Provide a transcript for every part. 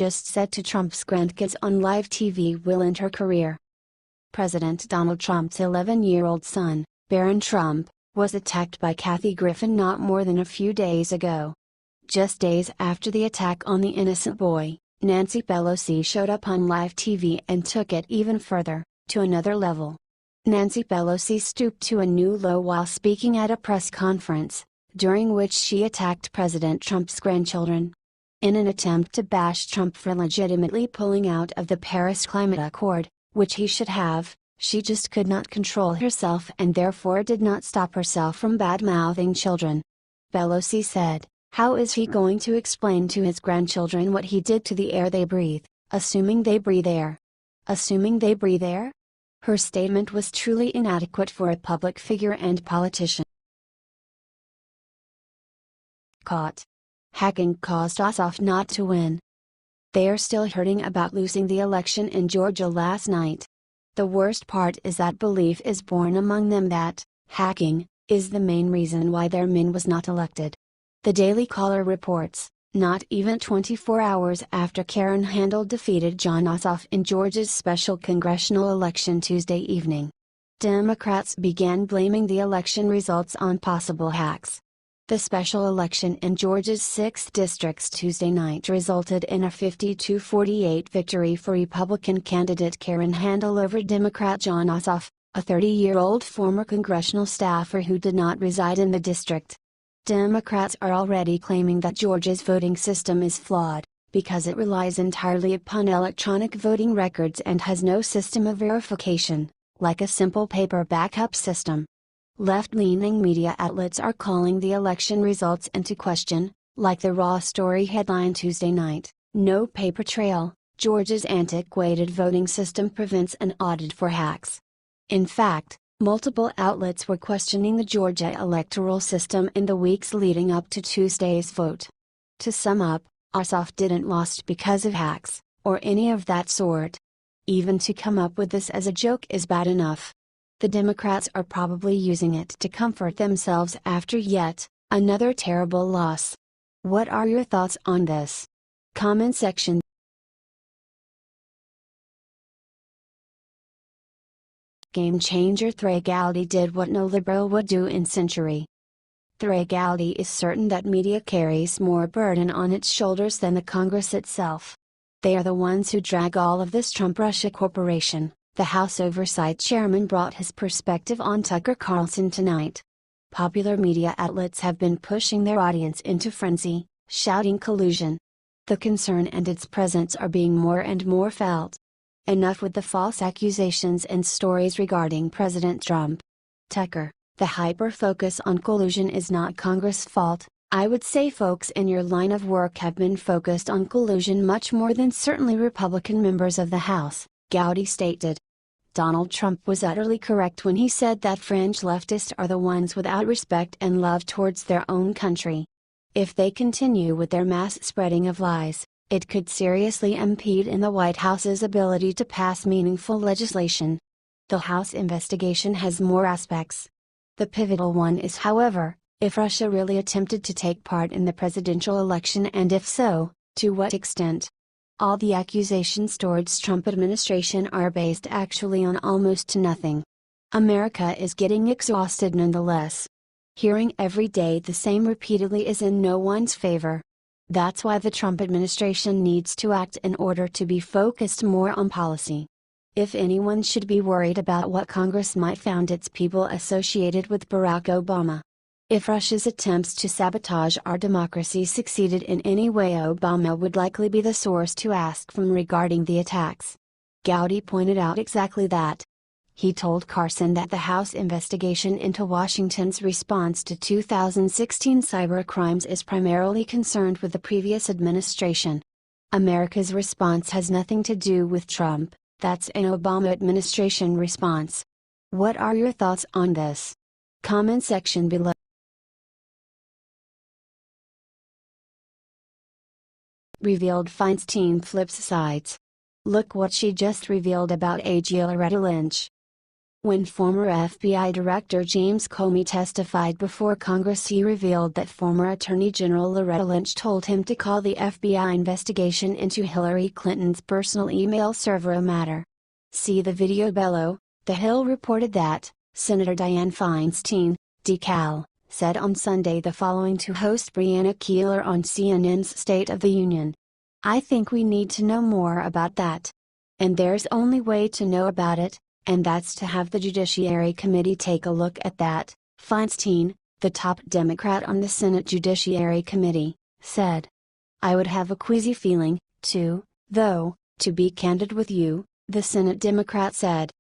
just said to Trump's grandkids on live TV will end her career. President Donald Trump's 11-year-old son, Barron Trump, was attacked by Kathy Griffin not more than a few days ago. Just days after the attack on the innocent boy, Nancy Pelosi showed up on live TV and took it even further, to another level. Nancy Pelosi stooped to a new low while speaking at a press conference, during which she attacked President Trump's grandchildren. In an attempt to bash Trump for legitimately pulling out of the Paris Climate Accord, which he should have, she just could not control herself and therefore did not stop herself from bad-mouthing children. Pelosi said, "How is he going to explain to his grandchildren what he did to the air they breathe, assuming they breathe air? Assuming they breathe air?" Her statement was truly inadequate for a public figure and politician. Caught. Hacking caused Ossoff not to win. They are still hurting about losing the election in Georgia last night. The worst part is that belief is born among them that hacking is the main reason why their man was not elected. The Daily Caller reports, not even 24 hours after Karen Handel defeated Jon Ossoff in Georgia's special congressional election Tuesday evening, Democrats began blaming the election results on possible hacks. The special election in Georgia's 6 districts Tuesday night resulted in a 52-48 victory for Republican candidate Karen Handel over Democrat Jon Ossoff, a 30-year-old former congressional staffer who did not reside in the district. Democrats are already claiming that Georgia's voting system is flawed, because it relies entirely upon electronic voting records and has no system of verification, like a simple paper backup system. Left-leaning media outlets are calling the election results into question, like the Raw story headline Tuesday night, "No paper trail, Georgia's antiquated voting system prevents an audit for hacks." In fact, multiple outlets were questioning the Georgia electoral system in the weeks leading up to Tuesday's vote. To sum up, Ossoff didn't lose because of hacks, or any of that sort. Even to come up with this as a joke is bad enough. The Democrats are probably using it to comfort themselves after yet another terrible loss. What are your thoughts on this? Comment section. Game changer Thregality did what no liberal would do in century. Thregality is certain that media carries more burden on its shoulders than the Congress itself. They are the ones who drag all of this Trump-Russia corporation. The House Oversight Chairman brought his perspective on Tucker Carlson tonight. Popular media outlets have been pushing their audience into frenzy, shouting collusion. The concern and its presence are being more and more felt. Enough with the false accusations and stories regarding President Trump. Tucker, the hyper-focus on collusion is not Congress' fault. I would say folks in your line of work have been focused on collusion much more than certainly Republican members of the House, Gowdy stated. Donald Trump was utterly correct when he said that fringe leftists are the ones without respect and love towards their own country. If they continue with their mass spreading of lies, it could seriously impede in the White House's ability to pass meaningful legislation. The House investigation has more aspects. The pivotal one is, however, if Russia really attempted to take part in the presidential election, and if so, to what extent. All the accusations towards Trump administration are based actually on almost nothing. America is getting exhausted nonetheless. Hearing every day the same repeatedly is in no one's favor. That's why the Trump administration needs to act in order to be focused more on policy. If anyone should be worried about what Congress might find its people associated with Barack Obama. If Russia's attempts to sabotage our democracy succeeded in any way, Obama would likely be the source to ask from regarding the attacks. Gowdy pointed out exactly that. He told Carlson that the House investigation into Washington's response to 2016 cyber crimes is primarily concerned with the previous administration. America's response has nothing to do with Trump, that's an Obama administration response. What are your thoughts on this? Comment section below. Revealed Feinstein flips sides. Look what she just revealed about AG Loretta Lynch. When former FBI Director James Comey testified before Congress, he revealed that former Attorney General Loretta Lynch told him to call the FBI investigation into Hillary Clinton's personal email server a matter. See the video below. The Hill reported that Senator Dianne Feinstein, DeKalb, said on Sunday the following to host Brianna Keilar on CNN's State of the Union. "I think we need to know more about that. And there's only way to know about it, and that's to have the Judiciary Committee take a look at that," Feinstein, the top Democrat on the Senate Judiciary Committee, said. "I would have a queasy feeling, too, though, to be candid with you," the Senate Democrat said.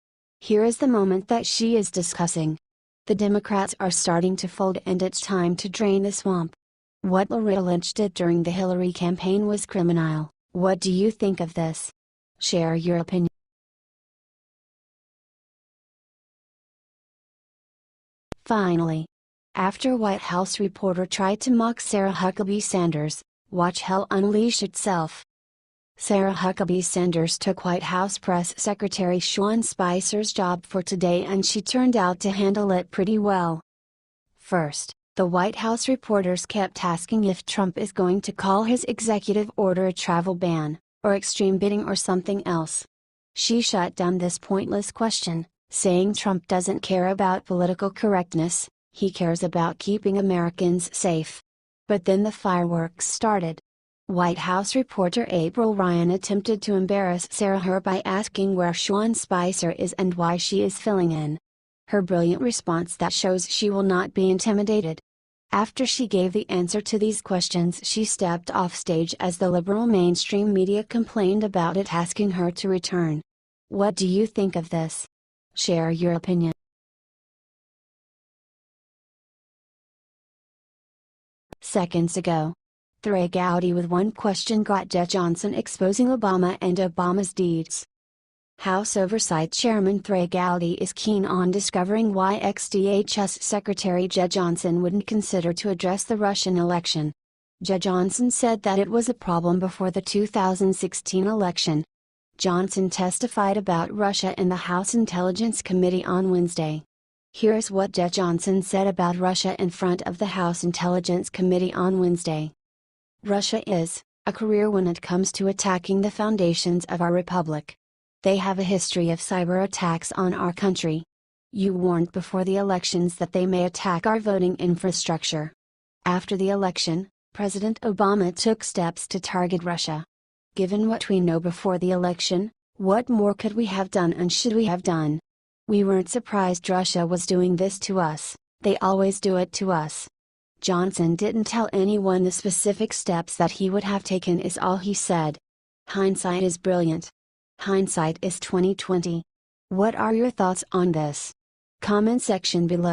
Here is the moment that she is discussing. "The Democrats are starting to fold and it's time to drain the swamp. What Loretta Lynch did during the Hillary campaign was criminal. What do you think of this? Share your opinion." Finally, after White House reporter tried to mock Sarah Huckabee Sanders, watch hell unleash itself. Sarah Huckabee Sanders took White House Press Secretary Sean Spicer's job for today, and she turned out to handle it pretty well. First, the White House reporters kept asking if Trump is going to call his executive order a travel ban, or extreme bidding, or something else. She shut down this pointless question, saying Trump doesn't care about political correctness, he cares about keeping Americans safe. But then the fireworks started. White House reporter April Ryan attempted to embarrass Sarah by asking where Sean Spicer is and why she is filling in. Her brilliant response that shows she will not be intimidated. After she gave the answer to these questions, she stepped off stage as the liberal mainstream media complained about it, asking her to return. What do you think of this? Share your opinion. Seconds ago, Trey Gowdy with one question got Jeh Johnson exposing Obama and Obama's deeds. House Oversight Chairman Trey Gowdy is keen on discovering why ex-DHS Secretary Jeh Johnson wouldn't consider to address the Russian election. Jeh Johnson said that it was a problem before the 2016 election. Johnson testified about Russia in the House Intelligence Committee on Wednesday. Here's what Jeh Johnson said about Russia in front of the House Intelligence Committee on Wednesday. "Russia is a career when it comes to attacking the foundations of our republic. They have a history of cyber attacks on our country. You warned before the elections that they may attack our voting infrastructure. After the election, President Obama took steps to target Russia. Given what we know before the election, what more could we have done and should we have done? We weren't surprised Russia was doing this to us, they always do it to us." Johnson didn't tell anyone the specific steps that he would have taken, is all he said. Hindsight is brilliant. Hindsight is 2020. What are your thoughts on this? Comment section below.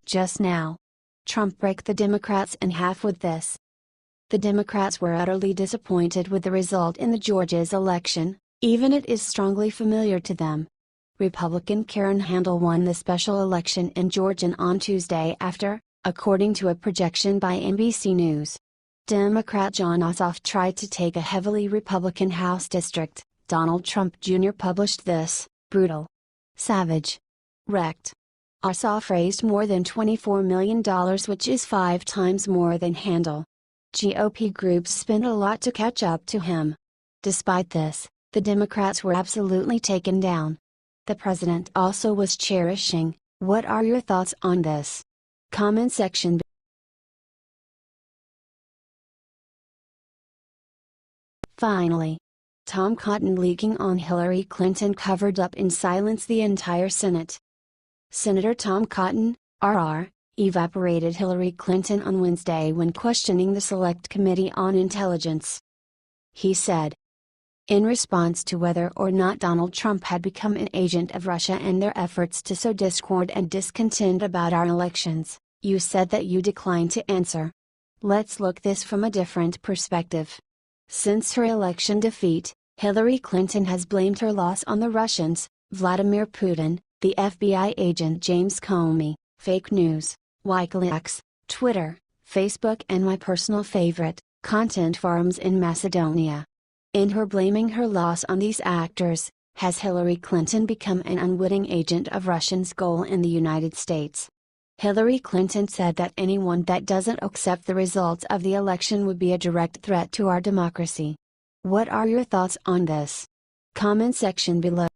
Just now, Trump broke the Democrats in half with this. The Democrats were utterly disappointed with the result in the Georgia's election, even it is strongly familiar to them. Republican Karen Handel won the special election in Georgia on Tuesday after, according to a projection by NBC News, Democrat Jon Ossoff tried to take a heavily Republican House district. Donald Trump Jr. published this, brutal, savage, wrecked. Ossoff raised more than $24 million, which is 5 times more than Handel. GOP groups spent a lot to catch up to him. Despite this, the Democrats were absolutely taken down. The president also was cherishing. What are your thoughts on this? Comment section. Finally, Tom Cotton leaking on Hillary Clinton covered up in silence the entire Senate. Senator Tom Cotton, RR, evaporated Hillary Clinton on Wednesday when questioning the Select Committee on Intelligence. He said, in response to whether or not Donald Trump had become an agent of Russia and their efforts to sow discord and discontent about our elections, you said that you declined to answer. Let's look this from a different perspective. Since her election defeat, Hillary Clinton has blamed her loss on the Russians, Vladimir Putin, the FBI agent James Comey, fake news, WikiLeaks, Twitter, Facebook, and my personal favorite, content forums in Macedonia. In her blaming her loss on these actors, has Hillary Clinton become an unwitting agent of Russia's goal in the United States? Hillary Clinton said that anyone that doesn't accept the results of the election would be a direct threat to our democracy. What are your thoughts on this? Comment section below.